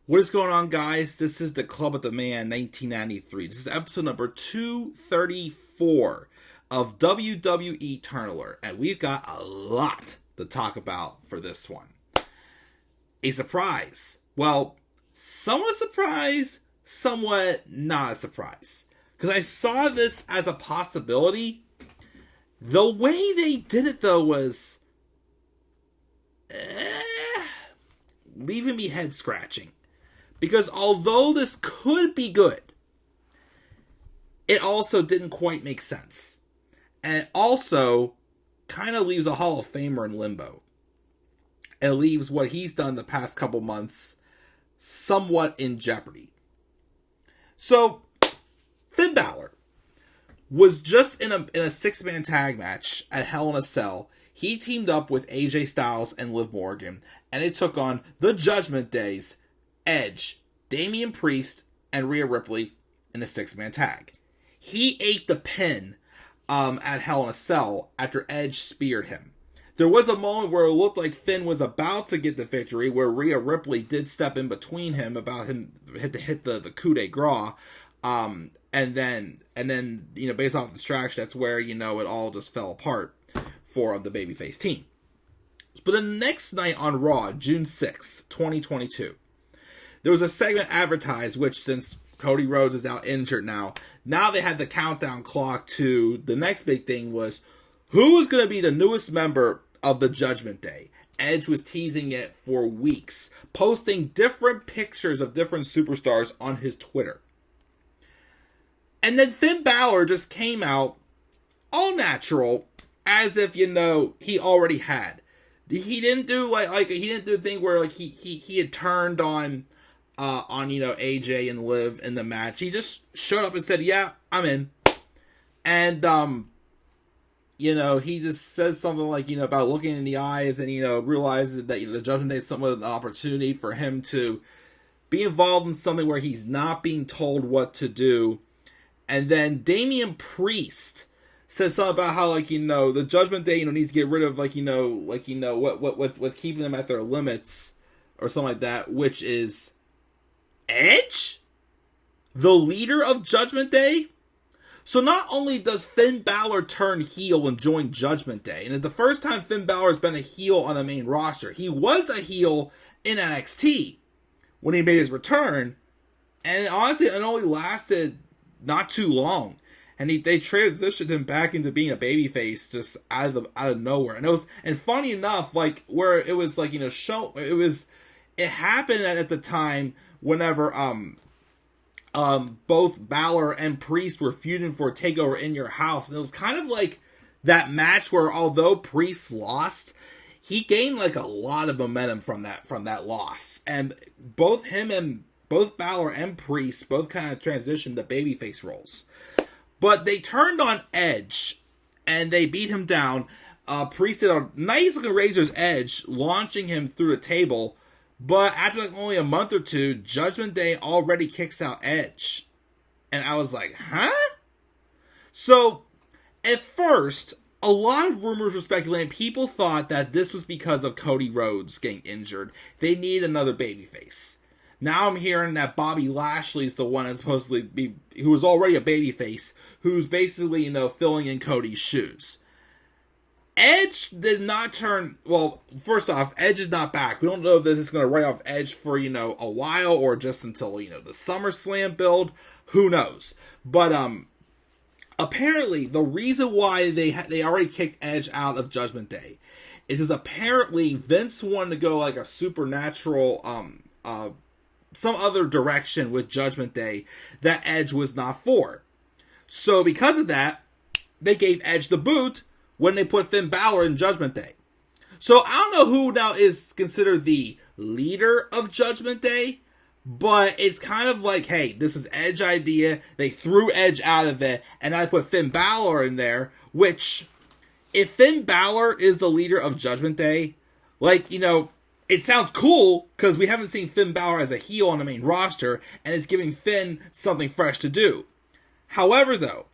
What is going on, guys? This is the Club of the Man 1993. This is episode number 234 of WWE Turn Alert, and we've got a lot to talk about for this one. A surprise. Well, somewhat a surprise, somewhat not a surprise. Because I saw this as a possibility. The way they did it, though, was leaving me head scratching. Because although this could be good, it also didn't quite make sense. And it also kind of leaves a Hall of Famer in limbo. It leaves what he's done the past couple months somewhat in jeopardy. So, Finn Balor was just in a six-man tag match at Hell in a Cell. He teamed up with AJ Styles and Liv Morgan, and it took on the Judgment Day's Edge, Damian Priest, and Rhea Ripley in a six-man tag. He ate the pin at Hell in a Cell after Edge speared him. There was a moment where it looked like Finn was about to get the victory, where Rhea Ripley did step in between him about him hit the coup de grace, and then based off the distraction, that's where it all just fell apart for the babyface team. But the next night on Raw, June 6th, 2022. There was a segment advertised, which since Cody Rhodes is now injured now they had the countdown clock to the next big thing was who was going to be the newest member of the Judgment Day. Edge was teasing it for weeks, posting different pictures of different superstars on his Twitter. And then Finn Balor just came out all natural, as if, he already had. He didn't do he didn't do the thing where he had turned on AJ and Liv in the match. He just showed up and said, "Yeah, I'm in." And he just says something about looking in the eyes and realizes that the Judgment Day is somewhat of an opportunity for him to be involved in something where he's not being told what to do. And then Damian Priest says something about how the Judgment Day needs to get rid of what's keeping them at their limits or something like that, which is Edge, the leader of Judgment Day. So not only does Finn Balor turn heel and join Judgment Day, and it's the first time Finn Balor has been a heel on the main roster. He was a heel in NXT when he made his return, and honestly, it only lasted not too long. And they transitioned him back into being a babyface just out of nowhere. And funny enough, where it was it happened at the time whenever both Balor and Priest were feuding for a takeover in your house. And it was kind of like that match where although Priest lost, he gained a lot of momentum from that loss. And both Balor and Priest both kind of transitioned to babyface roles. But they turned on Edge, and they beat him down. Priest did a nice looking razor's edge, launching him through the table. But after only a month or two, Judgment Day already kicks out Edge. And I was like, huh? So, at first, a lot of rumors were speculating. People thought that this was because of Cody Rhodes getting injured. They need another babyface. Now I'm hearing that Bobby Lashley's the one that's supposedly who was already a babyface, who's basically, filling in Cody's shoes. Edge did not turn, well, first off, Edge is not back. We don't know if this is going to write off Edge for, a while or just until, the SummerSlam build. Who knows? But, apparently, the reason why they already kicked Edge out of Judgment Day is because apparently Vince wanted to go a supernatural, some other direction with Judgment Day that Edge was not for. So because of that, they gave Edge the boot when they put Finn Balor in Judgment Day. So I don't know who now is considered the leader of Judgment Day, but it's kind of like, hey, this is Edge's idea. They threw Edge out of it, and I put Finn Balor in there, which, if Finn Balor is the leader of Judgment Day, it sounds cool because we haven't seen Finn Balor as a heel on the main roster, and it's giving Finn something fresh to do. However, though,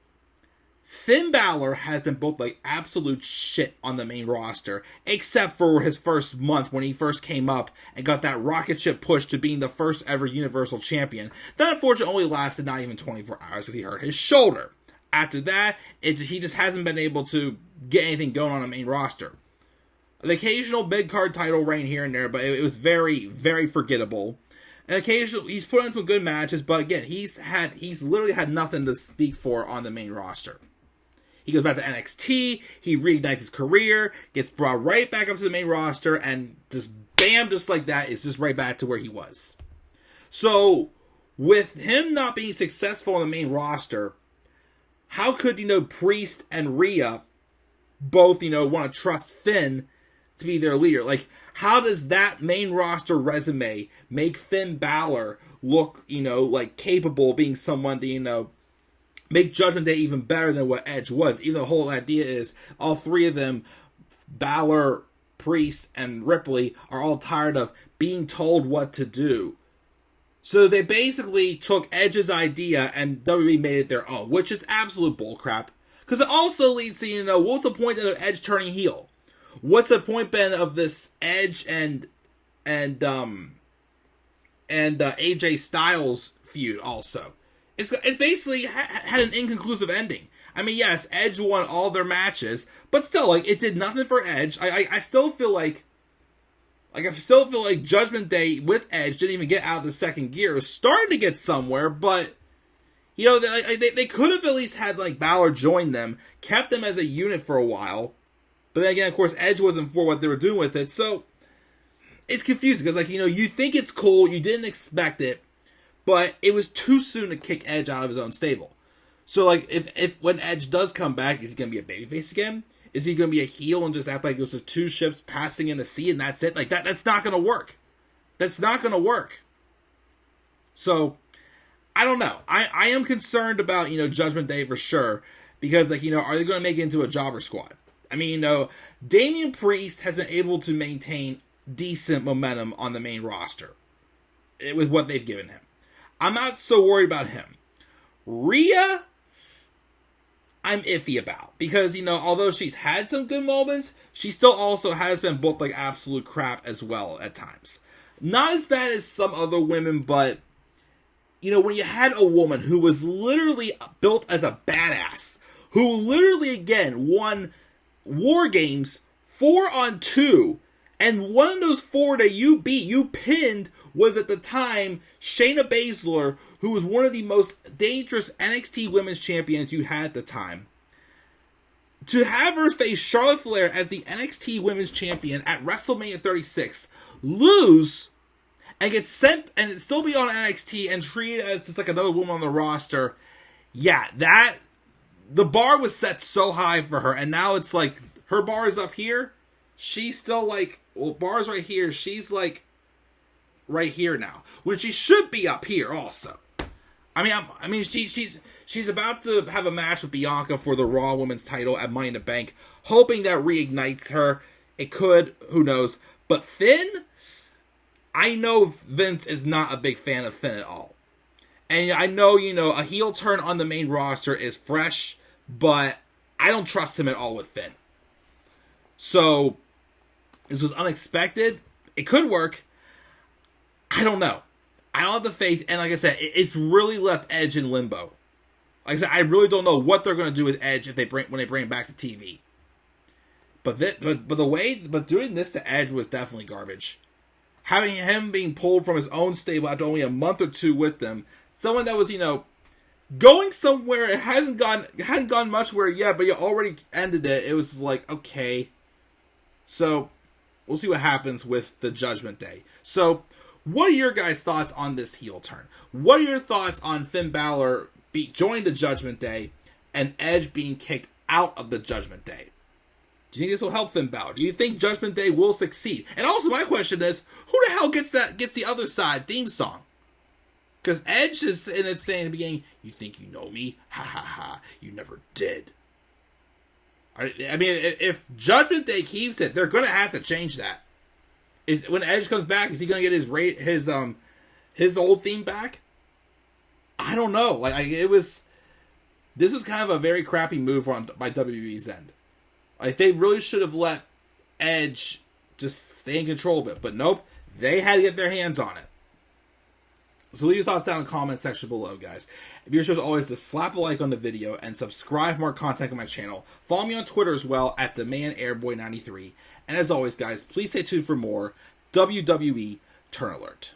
Finn Balor has been booked like absolute shit on the main roster, except for his first month when he first came up and got that rocket ship push to being the first ever Universal Champion. That unfortunately only lasted not even 24 hours because he hurt his shoulder. After that, he just hasn't been able to get anything going on the main roster. An occasional mid-card title reign here and there, but it was very, very forgettable. And occasionally, he's put on some good matches, but again, he's literally had nothing to speak for on the main roster. He goes back to NXT, he reignites his career, gets brought right back up to the main roster, and just bam, just like that, is just right back to where he was. So, with him not being successful on the main roster, how could, Priest and Rhea both, want to trust Finn to be their leader? Like, how does that main roster resume make Finn Balor look, like capable of being someone to, make Judgment Day even better than what Edge was? Even though the whole idea is all three of them, Balor, Priest, and Ripley, are all tired of being told what to do. So they basically took Edge's idea and WWE made it their own, which is absolute bullcrap. Because it also leads to, what's the point of Edge turning heel? What's the point, Ben, of this Edge and AJ Styles feud also? It's basically had an inconclusive ending. I mean, yes, Edge won all their matches, but still, like, it did nothing for Edge. I still feel like Judgment Day with Edge didn't even get out of the second gear. It was starting to get somewhere, but they could have at least had like Balor join them, kept them as a unit for a while. But then again, of course, Edge wasn't for what they were doing with it, so it's confusing because you think it's cool, you didn't expect it. But it was too soon to kick Edge out of his own stable. So, like, if when Edge does come back, is he going to be a babyface again? Is he going to be a heel and just act like it was just two ships passing in the sea and that's it? Like, that's not going to work. That's not going to work. So, I don't know. I am concerned about, Judgment Day for sure. Because, like, are they going to make it into a jobber squad? I mean, Damian Priest has been able to maintain decent momentum on the main roster with what they've given him. I'm not so worried about him. Rhea, I'm iffy about. Because, although she's had some good moments, she still also has been booked like absolute crap as well at times. Not as bad as some other women, but, when you had a woman who was literally built as a badass, who literally, again, won War Games 4-on-2, and one of those four that you pinned, was at the time Shayna Baszler, who was one of the most dangerous NXT Women's Champions you had at the time. To have her face Charlotte Flair as the NXT Women's Champion at WrestleMania 36, lose, and get sent, and still be on NXT and treated as just like another woman on the roster, yeah, the bar was set so high for her, and now it's like, her bar is up here, she's still like, well, bar's right here, she's like, right here now, when she should be up here also. I mean, she's about to have a match with Bianca for the Raw Women's title at Money in the Bank, hoping that reignites her. It could, who knows? But Finn, I know Vince is not a big fan of Finn at all, and I know a heel turn on the main roster is fresh, but I don't trust him at all with Finn. So this was unexpected. It could work. I don't know. I don't have the faith, and like I said, it's really left Edge in limbo. Like I said, I really don't know what they're going to do with Edge when they bring him back to TV. But doing this to Edge was definitely garbage. Having him being pulled from his own stable after only a month or two with them, someone that was going somewhere, it hadn't gone much where yet, but you already ended it. It was like, okay, so we'll see what happens with the Judgment Day. So, what are your guys' thoughts on this heel turn? What are your thoughts on Finn Balor joining the Judgment Day and Edge being kicked out of the Judgment Day? Do you think this will help Finn Balor? Do you think Judgment Day will succeed? And also, my question is, who the hell gets the other side theme song? Because Edge is in it saying in the beginning, "You think you know me? Ha ha ha! You never did." I mean, if Judgment Day keeps it, they're going to have to change that. Is when Edge comes back, is he going to get his old theme back? I don't know. Like it was This is kind of a very crappy move by WWE's end. Like, they really should have let Edge just stay in control of it. But nope, they had to get their hands on it. So leave your thoughts down in the comment section below, guys. If you're sure as always to slap a like on the video and subscribe for more content on my channel. Follow me on Twitter as well at DemandAirboy93. And as always, guys, please stay tuned for more WWE Turn Alert.